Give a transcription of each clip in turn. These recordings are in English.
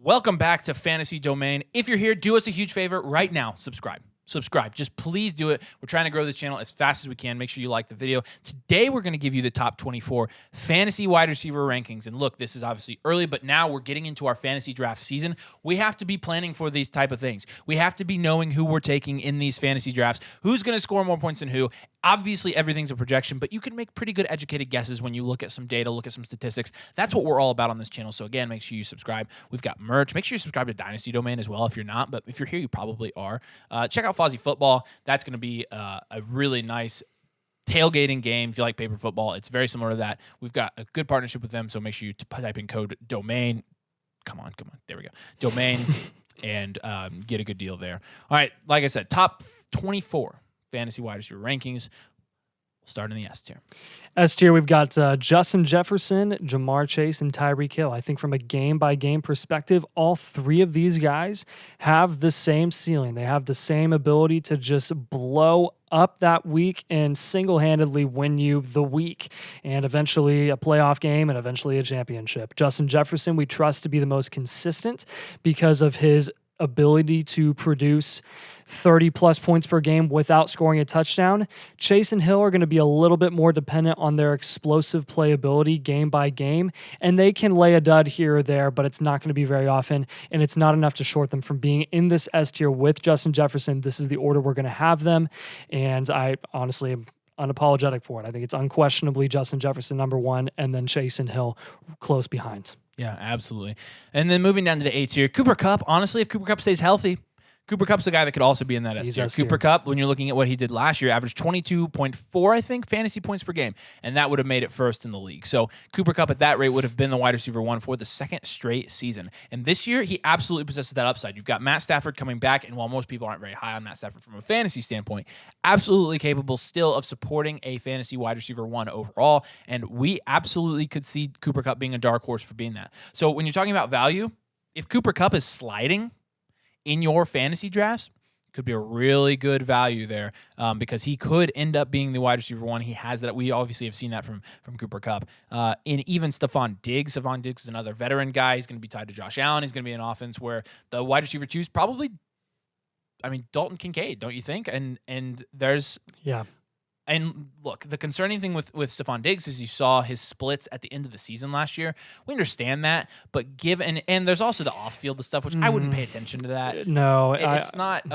Welcome back to Fantasy Domain. If you're here, do us a huge favor right now. Subscribe. Just please do it. We're trying to grow this channel as fast as we can. Make sure you like the video. Today, we're going to give you the top 24 fantasy wide receiver rankings. And look, this is obviously early, but now we're getting into our fantasy draft season. We have to be planning for these type of things. We have to be knowing who we're taking in these fantasy drafts, who's going to score more points than who. Obviously, everything's a projection, but you can make pretty good educated guesses when you look at some data, look at some statistics. That's what we're all about on this channel. So again, make sure you subscribe. We've got merch. Make sure you subscribe to Dynasty Domain as well if you're not, but if you're here, you probably are. Check out Fozzie Football. That's going to be a really nice tailgating game. If you like paper football, it's very similar to that. We've got a good partnership with them, so make sure you type in code DOMAIN. Come on. There we go. Domain and get a good deal there. All right, like I said, top 24 fantasy wide receiver rankings. We'll start in the S tier. S tier, we've got Justin Jefferson, Jamar Chase, and Tyreek Hill. I think from a game-by-game perspective, all three of these guys have the same ceiling. They have the same ability to just blow up that week and single-handedly win you the week and eventually a playoff game and eventually a championship. Justin Jefferson, we trust to be the most consistent because of his ability to produce 30-plus points per game without scoring a touchdown. Chase and Hill are going to be a little bit more dependent on their explosive playability game by game, and they can lay a dud here or there, but it's not going to be very often, and it's not enough to short them from being in this S tier with Justin Jefferson. This is the order we're going to have them, and I honestly am unapologetic for it. I think it's unquestionably Justin Jefferson number one, and then Chase and Hill close behind. Yeah, absolutely. And then moving down to the A tier, Cooper Kupp. Honestly, if Cooper Kupp stays healthy, Cooper Kupp's a guy that could also be in that S tier. Cooper Kupp, when you're looking at what he did last year, averaged 22.4, I think, fantasy points per game, and that would have made it first in the league. So Cooper Kupp at that rate would have been the wide receiver one for the second straight season. And this year, he absolutely possesses that upside. You've got Matt Stafford coming back, and while most people aren't very high on Matt Stafford from a fantasy standpoint, absolutely capable still of supporting a fantasy wide receiver one overall, and we absolutely could see Cooper Kupp being a dark horse for being that. So when you're talking about value, if Cooper Kupp is sliding in your fantasy drafts, could be a really good value there because he could end up being the wide receiver one. He has that. We obviously have seen that from Cooper Kupp. And even Stephon Diggs. Stephon Diggs is another veteran guy. He's going to be tied to Josh Allen. He's going to be an offense where the wide receiver two is probably, Dalton Kincaid, don't you think? And there's... Yeah. And look, the concerning thing with Stephon Diggs is you saw his splits at the end of the season last year. We understand that, but and there's also the off-field stuff, which I wouldn't pay attention to that. No. It's not.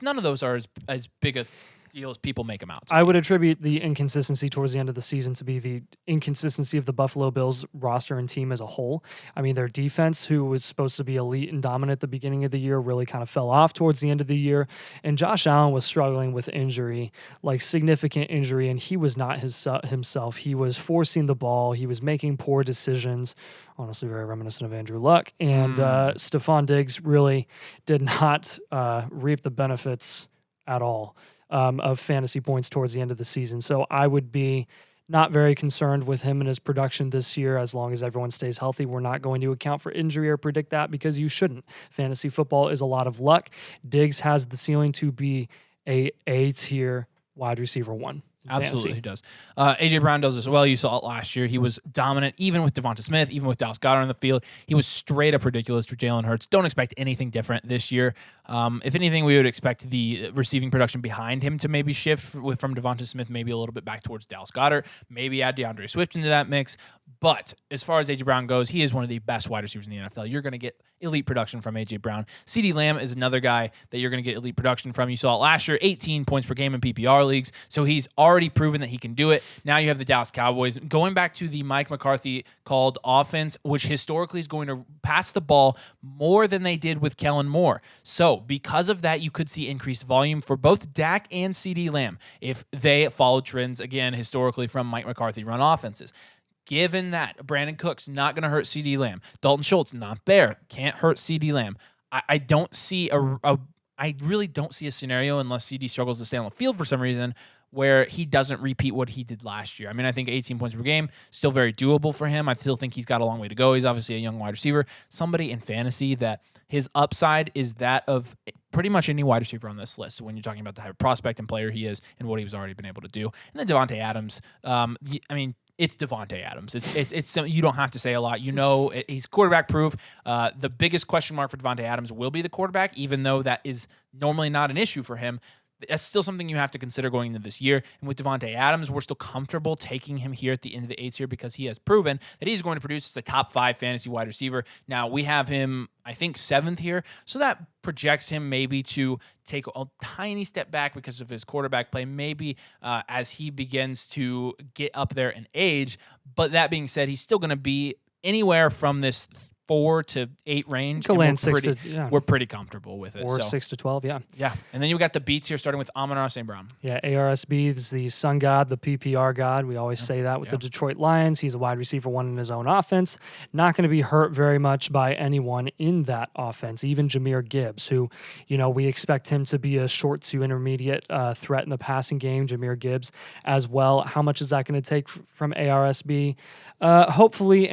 None of those are as big a deal as people make them out. I would attribute the inconsistency towards the end of the season to be the inconsistency of the Buffalo Bills roster and team as a whole. Their defense, who was supposed to be elite and dominant at the beginning of the year, really kind of fell off towards the end of the year. And Josh Allen was struggling with injury, like significant injury, and he was not himself. He was forcing the ball. He was making poor decisions, honestly very reminiscent of Andrew Luck. And Stephon Diggs really did not reap the benefits at all of fantasy points towards the end of the season. So I would be not very concerned with him and his production this year as long as everyone stays healthy. We're not going to account for injury or predict that because you shouldn't. Fantasy football is a lot of luck. Diggs has the ceiling to be a A-tier wide receiver one. Absolutely, he does. A.J. Brown does as well. You saw it last year. He was dominant, even with Devonta Smith, even with Dallas Goedert on the field. He was straight up ridiculous for Jalen Hurts. Don't expect anything different this year. If anything, we would expect the receiving production behind him to maybe shift from Devonta Smith maybe a little bit back towards Dallas Goedert. Maybe add DeAndre Swift into that mix. But as far as A.J. Brown goes, he is one of the best wide receivers in the NFL. You're going to get elite production from A.J. Brown. CeeDee Lamb is another guy that you're going to get elite production from. You saw it last year, 18 points per game in PPR leagues. So he's already proven that he can do it. Now you have the Dallas Cowboys. Going back to the Mike McCarthy called offense, which historically is going to pass the ball more than they did with Kellen Moore. So because of that, you could see increased volume for both Dak and CeeDee Lamb if they follow trends, again, historically from Mike McCarthy run offenses. Given that, Brandon Cooks not going to hurt CeeDee Lamb. Dalton Schultz not there. Can't hurt CeeDee Lamb. I don't see I really don't see a scenario unless CD struggles to stay on the field for some reason where he doesn't repeat what he did last year. I think 18 points per game, still very doable for him. I still think he's got a long way to go. He's obviously a young wide receiver, somebody in fantasy that his upside is that of pretty much any wide receiver on this list. So when you're talking about the type of prospect and player he is and what he's already been able to do. And then Devontae Adams, it's Devontae Adams. It's something you don't have to say a lot. You know, he's quarterback proof. The biggest question mark for Devontae Adams will be the quarterback, even though that is normally not an issue for him. That's still something you have to consider going into this year. And with Devontae Adams, we're still comfortable taking him here at the end of the 8th year because he has proven that he's going to produce as a top 5 fantasy wide receiver. Now, we have him, I think, 7th here. So that projects him maybe to take a tiny step back because of his quarterback play, maybe as he begins to get up there in age. But that being said, he's still going to be anywhere from this 4 to 8 range. We're pretty comfortable with it. 6 to 12, yeah. Yeah. And then you got the beats here, starting with Amon-Ra St. Brown. Yeah, ARSB is the sun god, the PPR god. We always say that with the Detroit Lions. He's a wide receiver 1 in his own offense. Not going to be hurt very much by anyone in that offense, even Jahmyr Gibbs, who, we expect him to be a short to intermediate threat in the passing game, Jahmyr Gibbs as well. How much is that going to take from ARSB? Hopefully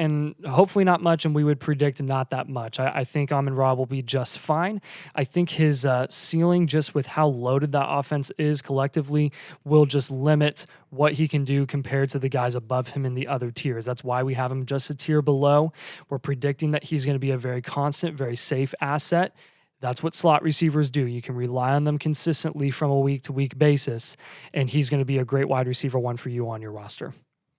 not much, and we would predict not that much. I think Amon-Ra will be just fine. I think his ceiling, just with how loaded that offense is collectively, will just limit what he can do compared to the guys above him in the other tiers. That's why we have him just a tier below. We're predicting that he's going to be a very constant, very safe asset. That's what slot receivers do. You can rely on them consistently from a week-to-week basis, and he's going to be a great wide receiver 1 for you on your roster.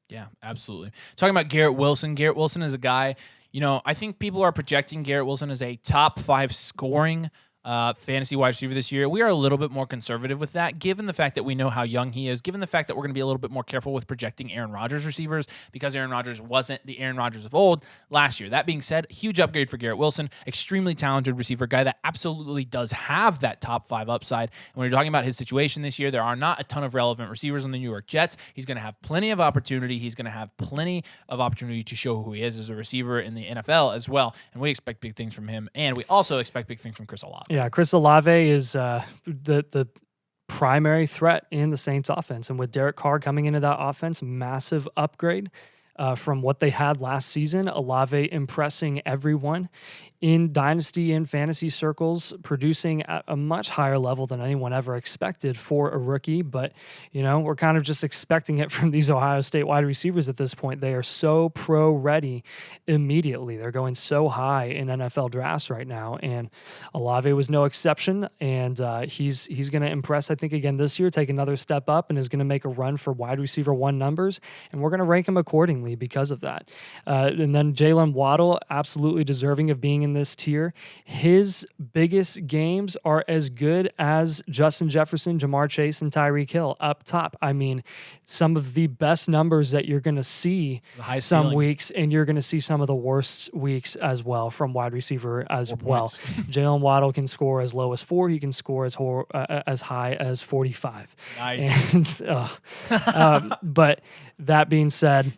Yeah, absolutely. Talking about Garrett Wilson. Garrett Wilson is a guy, I think people are projecting Garrett Wilson as a top 5 scoring fantasy wide receiver this year. We are a little bit more conservative with that, given the fact that we know how young he is, given the fact that we're going to be a little bit more careful with projecting Aaron Rodgers receivers because Aaron Rodgers wasn't the Aaron Rodgers of old last year. That being said, huge upgrade for Garrett Wilson, extremely talented receiver, guy that absolutely does have that top 5 upside. And when you're talking about his situation this year, there are not a ton of relevant receivers on the New York Jets. He's going to have plenty of opportunity. He's going to have plenty of opportunity to show who he is as a receiver in the NFL as well. And we expect big things from him. And we also expect big things from Chris Olave. Yeah, Chris Olave is the primary threat in the Saints offense. And with Derek Carr coming into that offense, massive upgrade from what they had last season. Olave impressing everyone in dynasty and fantasy circles, producing at a much higher level than anyone ever expected for a rookie. But, we're kind of just expecting it from these Ohio State wide receivers at this point. They are so pro ready immediately. They're going so high in NFL drafts right now. And Olave was no exception. And he's going to impress, I think, again this year, take another step up and is going to make a run for wide receiver 1 numbers. And we're going to rank him accordingly because of that. And then Jalen Waddle, absolutely deserving of being in this tier. His biggest games are as good as Justin Jefferson, Jamar Chase, and Tyreek Hill up top. I mean, some of the best numbers that you're going to see some weeks, and you're going to see some of the worst weeks as well from wide receiver as well. Jalen Waddle can score as low as 4. He can score as high as 45. Nice. And, but that being said,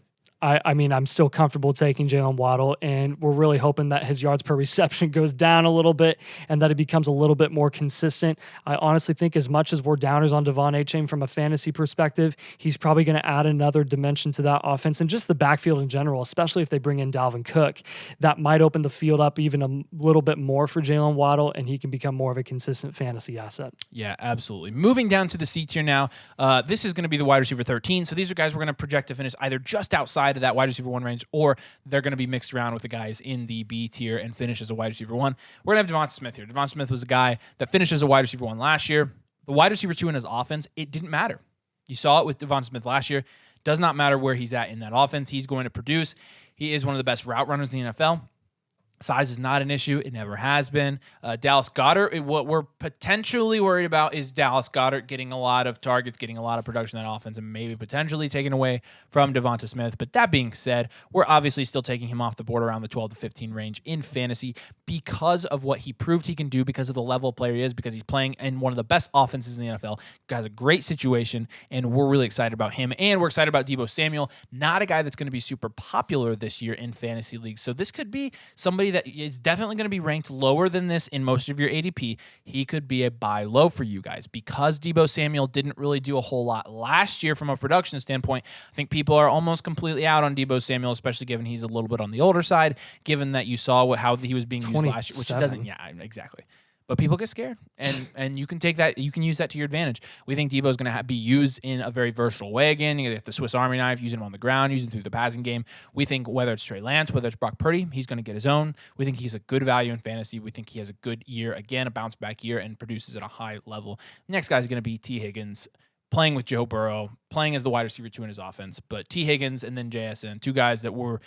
I'm still comfortable taking Jalen Waddle, and we're really hoping that his yards per reception goes down a little bit and that it becomes a little bit more consistent. I honestly think as much as we're downers on Devon Achane from a fantasy perspective, he's probably going to add another dimension to that offense and just the backfield in general, especially if they bring in Dalvin Cook. That might open the field up even a little bit more for Jalen Waddle, and he can become more of a consistent fantasy asset. Yeah, absolutely. Moving down to the C tier now, this is going to be the wide receiver 13. So these are guys we're going to project to finish either just outside of that wide receiver 1 range, or they're going to be mixed around with the guys in the B tier and finish as a wide receiver 1. We're going to have Devonta Smith here. Devonta Smith was a guy that finished as a wide receiver 1 last year. The wide receiver 2 in his offense, it didn't matter. You saw it with Devonta Smith last year. Does not matter where he's at in that offense. He's going to produce. He is one of the best route runners in the NFL. Size is not an issue. It never has been. Dallas Goedert, what we're potentially worried about is Dallas Goedert getting a lot of targets, getting a lot of production in that offense, and maybe potentially taken away from Devonta Smith. But that being said, we're obviously still taking him off the board around the 12 to 15 range in fantasy because of what he proved he can do, because of the level of player he is, because he's playing in one of the best offenses in the NFL. Has a great situation, and we're really excited about him. And we're excited about Deebo Samuel, not a guy that's going to be super popular this year in fantasy leagues. So this could be somebody that is definitely going to be ranked lower than this in most of your ADP. He could be a buy low for you guys because Deebo Samuel didn't really do a whole lot last year from a production standpoint. I think people are almost completely out on Deebo Samuel, especially given he's a little bit on the older side, given that you saw how he was being used last year, which he doesn't. Yeah, exactly. But people get scared, and you can take that. You can use that to your advantage. We think Debo is going to be used in a very versatile way again. You get the Swiss Army knife, using him on the ground, using him through the passing game. We think whether it's Trey Lance, whether it's Brock Purdy, he's going to get his own. We think he's a good value in fantasy. We think he has a good year again, a bounce back year, and produces at a high level. Next guy's going to be T. Higgins, playing with Joe Burrow, playing as the wide receiver 2 in his offense. But T. Higgins and then JSN, two guys that were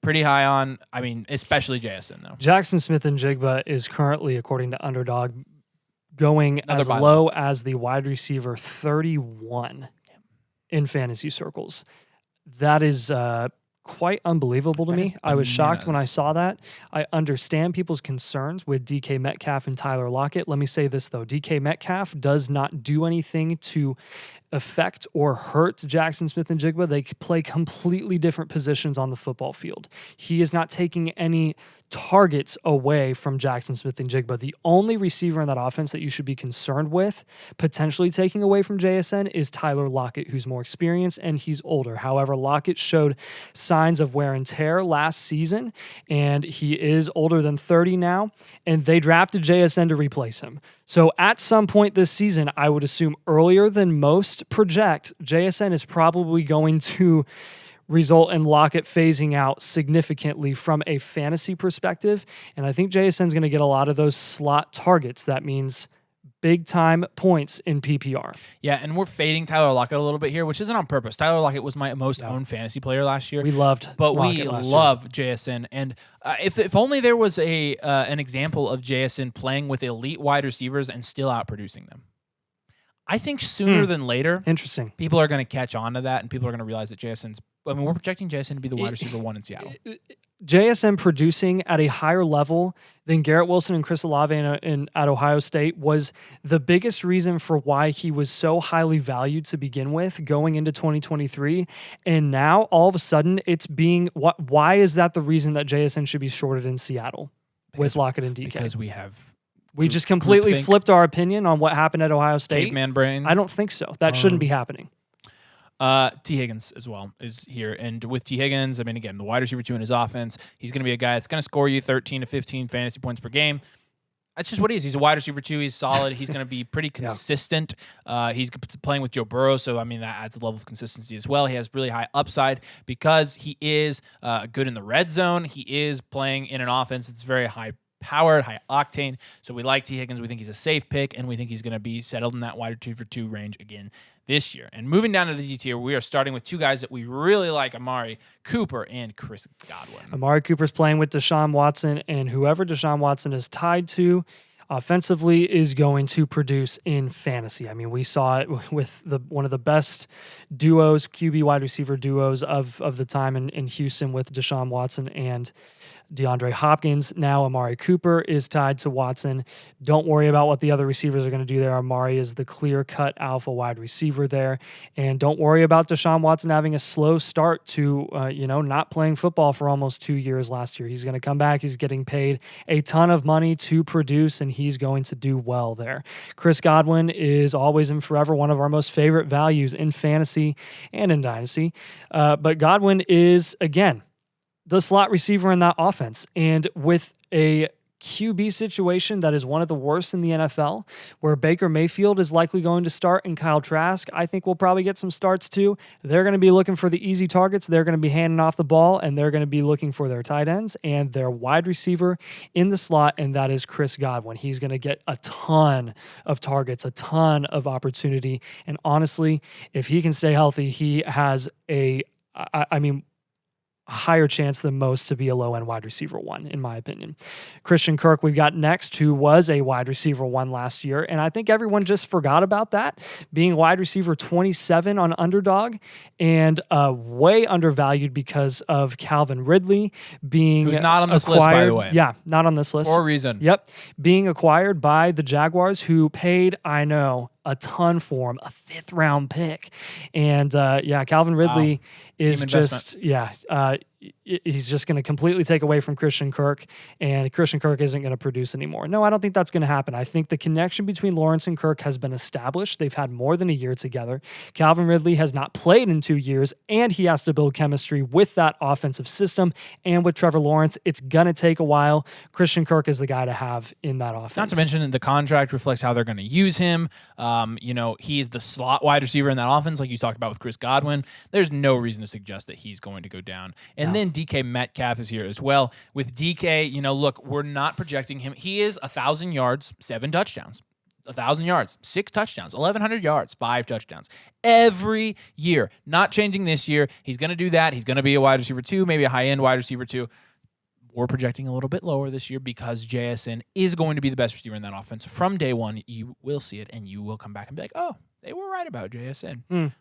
pretty high on. I mean, especially JSN though. Jackson Smith-Njigba is currently, according to Underdog, going as low as the wide receiver 31 in fantasy circles. That is quite unbelievable to me. I was shocked when I saw that. I understand people's concerns with DK Metcalf and Tyler Lockett. Let me say this, though. DK Metcalf does not do anything to affect or hurt Jackson Smith-Njigba. They play completely different positions on the football field. He is not taking any targets away from Jackson Smith-Njigba. The only receiver in that offense that you should be concerned with potentially taking away from JSN is Tyler Lockett, who's more experienced and he's older. However, Lockett showed signs of wear and tear last season, and he is older than 30 now, and they drafted JSN to replace him. So at some point this season, I would assume earlier than most project, JSN is probably going to result in Lockett phasing out significantly from a fantasy perspective. And I think JSN's going to get a lot of those slot targets. That means big time points in PPR. Yeah, and we're fading Tyler Lockett a little bit here, which isn't on purpose. Tyler Lockett was my most owned fantasy player last year. We loved but Lockett we last love year. JSN. And if only there was an example of JSN playing with elite wide receivers and still outproducing them. I think sooner than later, interesting, people are going to catch on to that, and people are going to realize that JSN's. I mean, we're projecting JSN to be the wide receiver 1 in Seattle. JSN producing at a higher level than Garrett Wilson and Chris Olave at Ohio State was the biggest reason for why he was so highly valued to begin with going into 2023. And now, all of a sudden, it's being... Why is that the reason that JSN should be shorted in Seattle with Lockett and DK? Because we just completely flipped our opinion on what happened at Ohio State. Caveman brain. I don't think so. That shouldn't be happening. T. Higgins as well is here. And with T. Higgins, I mean, again, the wide receiver 2 in his offense, he's going to be a guy that's going to score you 13 to 15 fantasy points per game. That's just what he is. He's a wide receiver 2. He's solid. He's going to be pretty consistent. He's playing with Joe Burrow, so, I mean, that adds a level of consistency as well. He has really high upside because he is good in the red zone. He is playing in an offense that's very high-powered, high octane. So we like T. Higgins. We think he's a safe pick, and we think he's going to be settled in that wide receiver 2 range again this year. And moving down to the D tier, we are starting with two guys that we really like, Amari Cooper and Chris Godwin. Amari Cooper's playing with Deshaun Watson, and whoever Deshaun Watson is tied to offensively is going to produce in fantasy. I mean, we saw it with one of the best duos, QB wide receiver duos of the time in Houston with Deshaun Watson and DeAndre Hopkins. Now Amari Cooper is tied to Watson. Don't worry about what the other receivers are going to do there. Amari is the clear-cut alpha wide receiver there. And don't worry about Deshaun Watson having a slow start to, not playing football for almost 2 years last year. He's going to come back. He's getting paid a ton of money to produce, and he's going to do well there. Chris Godwin is always and forever one of our most favorite values in fantasy and in Dynasty. But Godwin is, again, the slot receiver in that offense. And with a QB situation that is one of the worst in the NFL, where Baker Mayfield is likely going to start and Kyle Trask, I think will probably get some starts too. They're going to be looking for the easy targets. They're going to be handing off the ball, and they're going to be looking for their tight ends and their wide receiver in the slot, and that is Chris Godwin. He's going to get a ton of targets, a ton of opportunity. And honestly, if he can stay healthy, he has a higher chance than most to be a low-end wide receiver 1, in my opinion. Christian Kirk we've got next, who was a wide receiver 1 last year, and I think everyone just forgot about that, being wide receiver 27 on Underdog, and way undervalued because of Calvin Ridley being who's not on this list, by the way. Yeah, not on this list. For a reason. Yep. Being acquired by the Jaguars, who paid, I know, a ton for him, a 5th-round pick. And Calvin Ridley is Team just, he's just going to completely take away from Christian Kirk, and Christian Kirk isn't going to produce anymore. No, I don't think that's going to happen. I think the connection between Lawrence and Kirk has been established. They've had more than a year together. Calvin Ridley has not played in 2 years, and he has to build chemistry with that offensive system and with Trevor Lawrence. It's going to take a while. Christian Kirk is the guy to have in that offense. Not to mention the contract reflects how they're going to use him. He's the slot wide receiver in that offense, like you talked about with Chris Godwin. There's no reason to suggest that he's going to go down. And then DK Metcalf is here as well. With DK, look, we're not projecting him. He is 1,000 yards, 7 touchdowns. 1,000 yards, 6 touchdowns, 1,100 yards, 5 touchdowns every year. Not changing this year. He's going to do that. He's going to be a wide receiver 2, maybe a high-end wide receiver 2. We're projecting a little bit lower this year because JSN is going to be the best receiver in that offense. From day one, you will see it, and you will come back and be like, oh, they were right about JSN.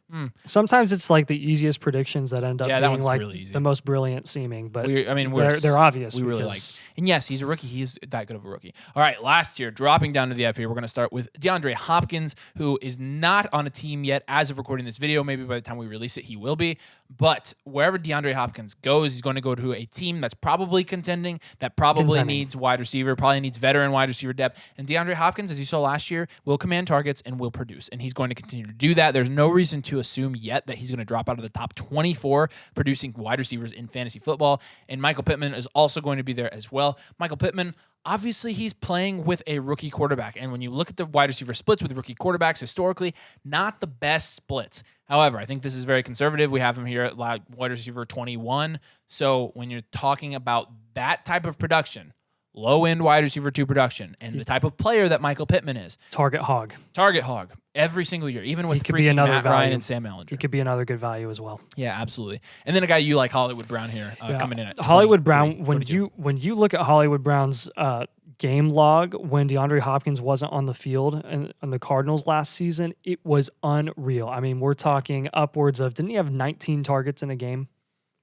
Sometimes it's like the easiest predictions that end up being like really easy. The most brilliant seeming, but they're obvious. We really like. And yes, he's a rookie. He's that good of a rookie. All right, last year, dropping down to the F here, we're going to start with DeAndre Hopkins, who is not on a team yet as of recording this video. Maybe by the time we release it, he will be. But wherever DeAndre Hopkins goes, he's going to go to a team that's probably contending, that probably needs wide receiver, probably needs veteran wide receiver depth. And DeAndre Hopkins, as you saw last year, will command targets and will produce. And he's going to continue to do that. There's no reason to assume yet that he's going to drop out of the top 24 producing wide receivers in fantasy football. And Michael Pittman is also going to be there as well. Michael Pittman, obviously, he's playing with a rookie quarterback. And when you look at the wide receiver splits with rookie quarterbacks, historically, not the best splits. However, I think this is very conservative. We have him here at wide receiver 21. So when you're talking about that type of production, low-end wide receiver 2 production, and the type of player that Michael Pittman is. Target hog. Every single year, even with he could be another Matt value. Ryan and Sam Ellinger. He could be another good value as well. Yeah, absolutely. And then a guy you like, Hollywood Brown here, coming in at Hollywood Brown. When you look at Hollywood Brown's game log when DeAndre Hopkins wasn't on the field and on the Cardinals last season, it was unreal. I mean, we're talking upwards of, didn't he have 19 targets in a game?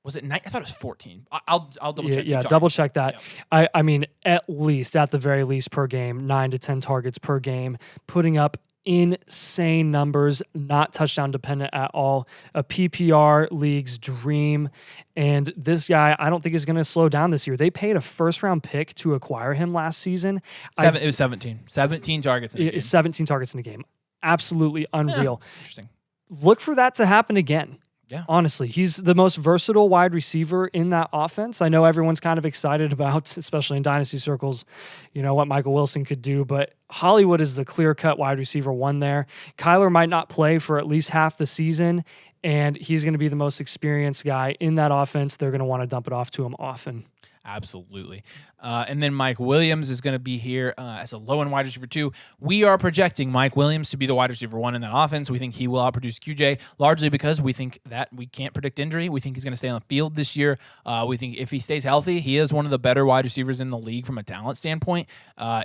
Was it 9? I thought it was 14. I'll double check. Yeah, double check that. Yeah. I mean, at the very least per game, 9 to 10 targets per game, putting up insane numbers, not touchdown dependent at all. A PPR league's dream. And this guy, I don't think is going to slow down this year. They paid a first-round pick to acquire him last season. It was 17. 17 targets in a game. 17 targets in a game. Absolutely unreal. Interesting. Look for that to happen again. Yeah. Honestly, he's the most versatile wide receiver in that offense. I know everyone's kind of excited about, especially in dynasty circles, what Michael Wilson could do, but Hollywood is the clear-cut wide receiver 1 there. Kyler might not play for at least half the season, and he's going to be the most experienced guy in that offense. They're going to want to dump it off to him often. Absolutely. And then Mike Williams is going to be here as a low-end wide receiver 2. We are projecting Mike Williams to be the wide receiver 1 in that offense. We think he will outproduce QJ, largely because we think that we can't predict injury. We think he's going to stay on the field this year. We think if he stays healthy, he is one of the better wide receivers in the league from a talent standpoint.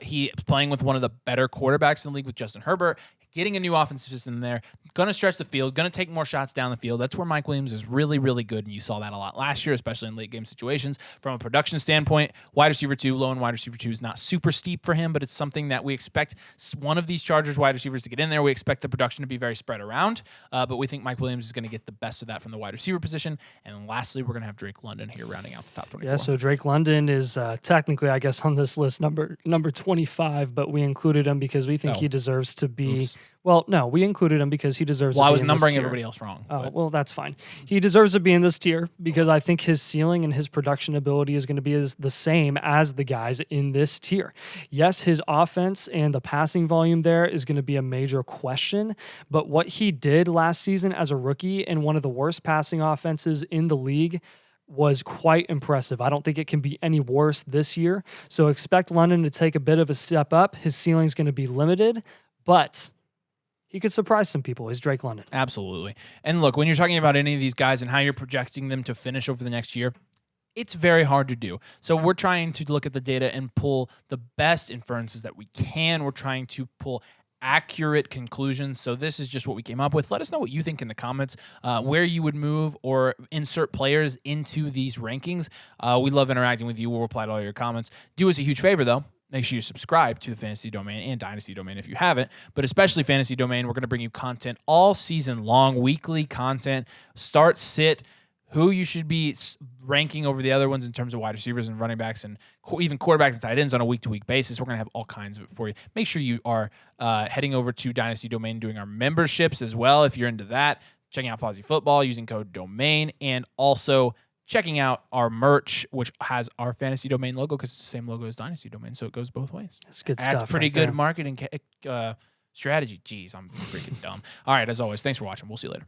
He is playing with one of the better quarterbacks in the league with Justin Herbert. Getting a new offensive system there, going to stretch the field, going to take more shots down the field. That's where Mike Williams is really, really good, and you saw that a lot last year, especially in late-game situations. From a production standpoint, wide receiver 2, low-end wide receiver 2 is not super steep for him, but it's something that we expect one of these Chargers wide receivers to get in there. We expect the production to be very spread around, but we think Mike Williams is going to get the best of that from the wide receiver position. And lastly, we're going to have Drake London here rounding out the top 24. Yeah, so Drake London is technically, I guess, on this list number 25, but we included him because we think he deserves to be... Oops. Well, no, we included him because he deserves to be in this tier. Well, I was numbering everybody else wrong. Oh, well, that's fine. He deserves to be in this tier because I think his ceiling and his production ability is going to be the same as the guys in this tier. Yes, his offense and the passing volume there is going to be a major question, but what he did last season as a rookie in one of the worst passing offenses in the league was quite impressive. I don't think it can be any worse this year. So expect London to take a bit of a step up. His ceiling is going to be limited, but he could surprise some people. He's Drake London. Absolutely. And look, when you're talking about any of these guys and how you're projecting them to finish over the next year, it's very hard to do. So we're trying to look at the data and pull the best inferences that we can. We're trying to pull accurate conclusions. So this is just what we came up with. Let us know what you think in the comments, where you would move or insert players into these rankings. We love interacting with you. We'll reply to all your comments. Do us a huge favor, though. Make sure you subscribe to the Fantasy Domain and Dynasty Domain if you haven't, but especially Fantasy Domain. We're going to bring you content all season long, weekly content, start, sit, who you should be ranking over the other ones in terms of wide receivers and running backs and even quarterbacks and tight ends on a week-to-week basis. We're going to have all kinds of it for you. Make sure you are heading over to Dynasty Domain, doing our memberships as well if you're into that, checking out Fozzie Football, using code DOMAIN, and also checking out our merch, which has our Fantasy Domain logo because it's the same logo as Dynasty Domain, so it goes both ways. That's good That's stuff. pretty right good there. marketing strategy. Jeez, I'm freaking dumb. All right, as always, thanks for watching. We'll see you later.